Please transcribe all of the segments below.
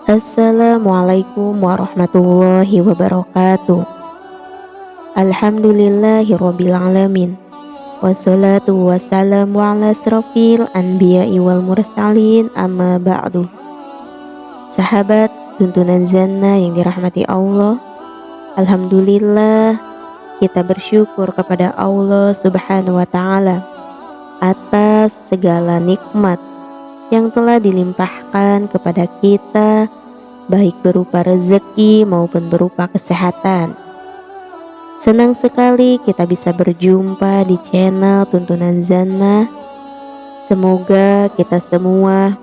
Assalamualaikum warahmatullahi wabarakatuh. Alhamdulillahirabbil alamin. Wassalatu wassalamu ala asrofil anbiya'i wal mursalin, amma ba'du. Sahabat tuntunan Zannah yang dirahmati Allah, alhamdulillah kita bersyukur kepada Allah Subhanahu wa taala atas segala nikmat yang telah dilimpahkan kepada kita, baik berupa rezeki maupun berupa kesehatan. Senang sekali kita bisa berjumpa di channel Tuntunan Zannah. Semoga kita semua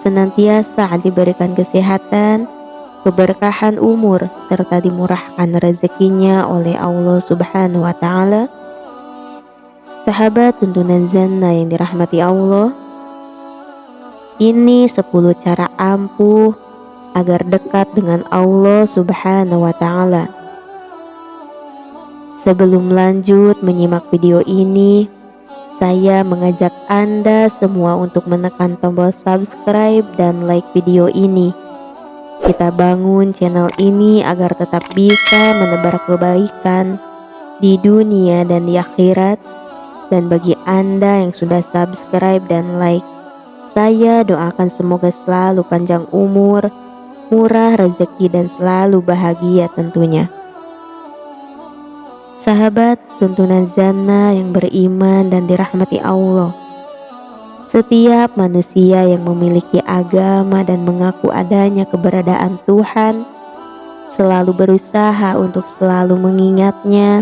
senantiasa diberikan kesehatan, keberkahan umur, serta dimurahkan rezekinya oleh Allah Subhanahu wa taala. Sahabat Tuntunan Zannah yang dirahmati Allah, ini 10 cara ampuh agar dekat dengan Allah Subhanahu wa taala. Sebelum lanjut menyimak video ini, saya mengajak Anda semua untuk menekan tombol subscribe dan like video ini. Kita bangun channel ini agar tetap bisa menebar kebaikan di dunia dan di akhirat. Dan bagi Anda yang sudah subscribe dan like, saya doakan semoga selalu panjang umur, murah rezeki, dan selalu bahagia tentunya. Sahabat tuntunan Zannah yang beriman dan dirahmati Allah, setiap manusia yang memiliki agama dan mengaku adanya keberadaan Tuhan selalu berusaha untuk selalu mengingatnya.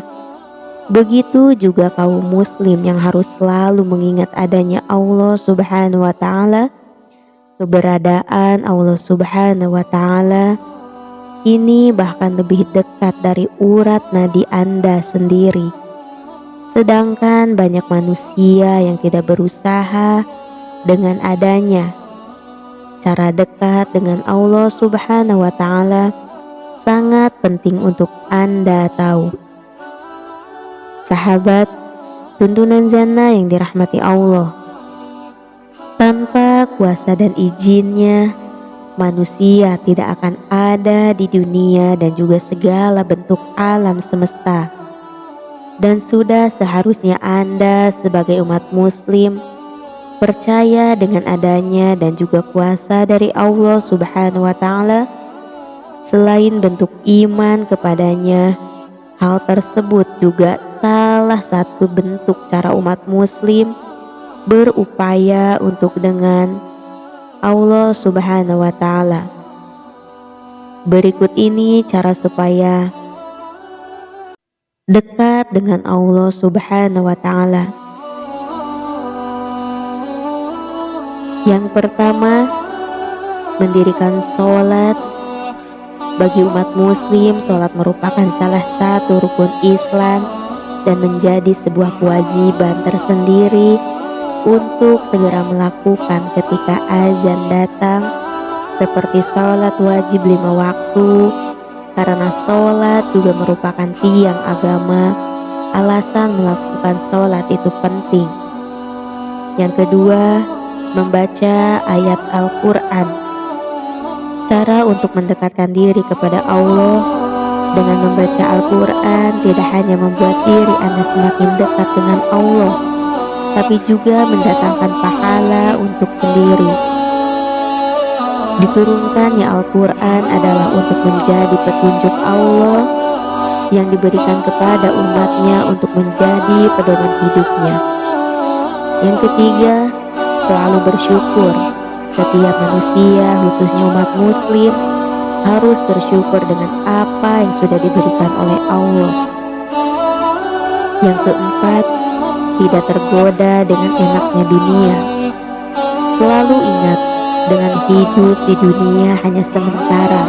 Begitu juga kaum muslim yang harus selalu mengingat adanya Allah Subhanahu wa taala, keberadaan Allah Subhanahu wa taala ini bahkan lebih dekat dari urat nadi Anda sendiri. Sedangkan banyak manusia yang tidak berusaha dengan adanya cara dekat dengan Allah Subhanahu wa taala sangat penting untuk Anda tahu. Sahabat tuntunan Zannah yang dirahmati Allah, tanpa kuasa dan izinnya, manusia tidak akan ada di dunia dan juga segala bentuk alam semesta. Dan sudah seharusnya Anda sebagai umat muslim percaya dengan adanya dan juga kuasa dari Allah Subhanahu wa taala. Selain bentuk iman kepadanya, hal tersebut juga salah satu bentuk cara umat muslim berupaya untuk dengan Allah Subhanahu wa taala. Berikut ini cara supaya dekat dengan Allah Subhanahu wa taala. Yang pertama, mendirikan sholat. Bagi umat muslim, sholat merupakan salah satu rukun Islam dan menjadi sebuah kewajiban tersendiri untuk segera melakukan ketika azan datang, seperti sholat wajib 5 waktu, karena sholat juga merupakan tiang agama. Alasan melakukan sholat itu penting. Yang kedua, membaca ayat Al-Quran. Cara untuk mendekatkan diri kepada Allah dengan membaca Al-Quran tidak hanya membuat diri Anda semakin dekat dengan Allah, tapi juga mendatangkan pahala untuk sendiri. Diturunkannya Al-Quran adalah untuk menjadi petunjuk Allah yang diberikan kepada umatnya untuk menjadi pedoman hidupnya. Yang ketiga, selalu bersyukur. Setiap manusia, khususnya umat muslim, harus bersyukur dengan apa yang sudah diberikan oleh Allah. Yang keempat, tidak tergoda dengan enaknya dunia. Selalu ingat, dengan hidup di dunia hanya sementara,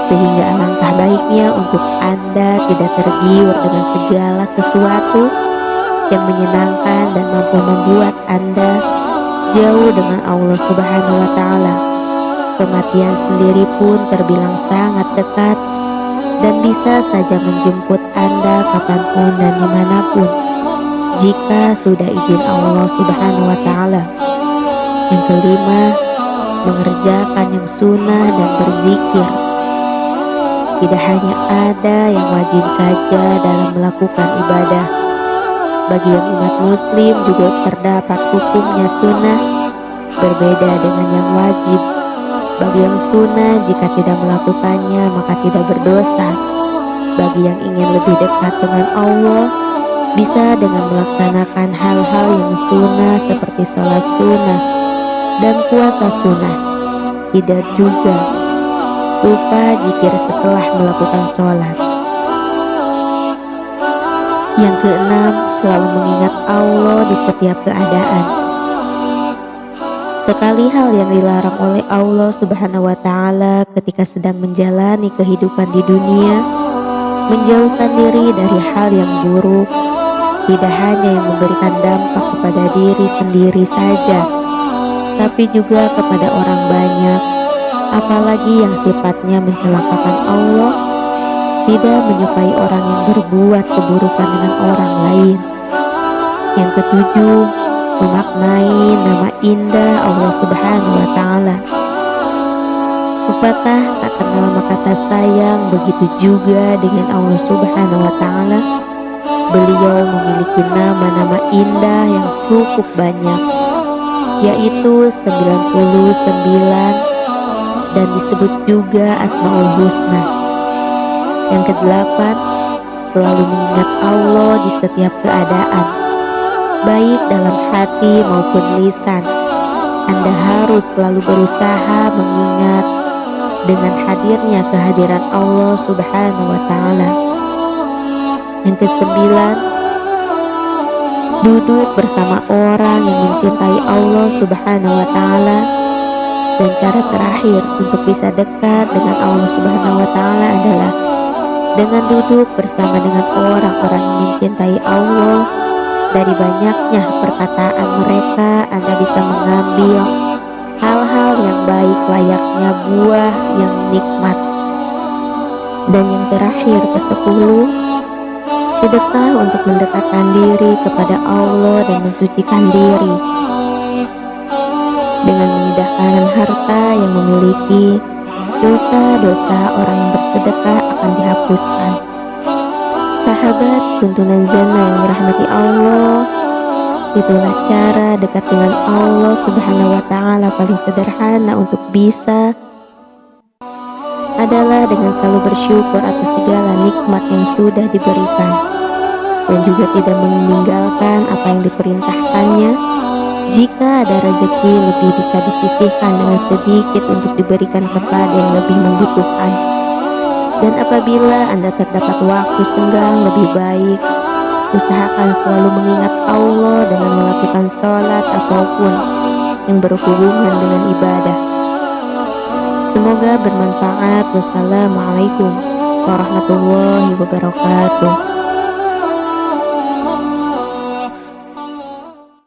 sehingga alangkah baiknya untuk Anda tidak tergiur dengan segala sesuatu yang menyenangkan dan mampu membuat Anda jauh dengan Allah Subhanahu wa taala. Kematian sendiri pun terbilang sangat dekat dan bisa saja menjemput Anda kapanpun dan dimanapun jika sudah izin Allah Subhanahu wa taala. Yang kelima, mengerjakan yang sunnah dan berzikir. Tidak hanya ada yang wajib saja dalam melakukan ibadah. Bagi yang umat muslim juga terdapat hukumnya sunnah, berbeda dengan yang wajib. Bagi yang sunnah, jika tidak melakukannya maka tidak berdosa. Bagi yang ingin lebih dekat dengan Allah, bisa dengan melaksanakan hal-hal yang sunnah seperti sholat sunnah dan puasa sunnah. Tidak juga lupa zikir setelah melakukan sholat. Yang keenam, selalu mengingat Allah di setiap keadaan. Sekali hal yang dilarang oleh Allah Subhanahu wa Ta'ala ketika sedang menjalani kehidupan di dunia, menjauhkan diri dari hal yang buruk, tidak hanya yang memberikan dampak kepada diri sendiri saja, tapi juga kepada orang banyak, apalagi yang sifatnya mencelakakan Allah, tidak menyukai orang yang berbuat keburukan dengan orang lain. Yang ketujuh, memaknai nama indah Allah Subhanahu wa Ta'ala. Pepatah tak kenal maka tak sayang, begitu juga dengan Allah Subhanahu wa Ta'ala. Beliau memiliki nama-nama indah yang cukup banyak, yaitu 99, dan disebut juga Asmaul Husna. Yang kedelapan, selalu mengingat Allah di setiap keadaan, baik dalam hati maupun lisan. Anda harus selalu berusaha mengingat dengan hadirnya kehadiran Allah Subhanahu wa Ta'ala. Yang kesembilan, duduk bersama orang yang mencintai Allah Subhanahu wa Ta'ala. Dan cara terakhir untuk bisa dekat dengan Allah Subhanahu wa Ta'ala adalah dengan duduk bersama dengan orang-orang yang mencintai Allah. Dari banyaknya perkataan mereka, Anda bisa mengambil hal-hal yang baik layaknya buah yang nikmat. Dan yang terakhir, ke-10, sedekah untuk mendekatkan diri kepada Allah dan mensucikan diri. Dengan menyedekahkan harta yang memiliki, dosa-dosa orang yang bersedekah akan dihapuskan. Sahabat tuntunan Jannah yang dirahmati Allah, itulah cara dekat dengan Allah Subhanahu wa Ta'ala paling sederhana untuk bisa adalah dengan selalu bersyukur atas segala nikmat yang sudah diberikan, dan juga tidak meninggalkan apa yang diperintahkannya. Jika ada rezeki, lebih bisa disisihkan dengan sedikit untuk diberikan kepada yang lebih membutuhkan. Dan apabila Anda terdapat waktu senggang, lebih baik usahakan selalu mengingat Allah dengan melakukan sholat ataupun yang berhubungan dengan ibadah. Semoga bermanfaat. Wassalamualaikum warahmatullahi wabarakatuh.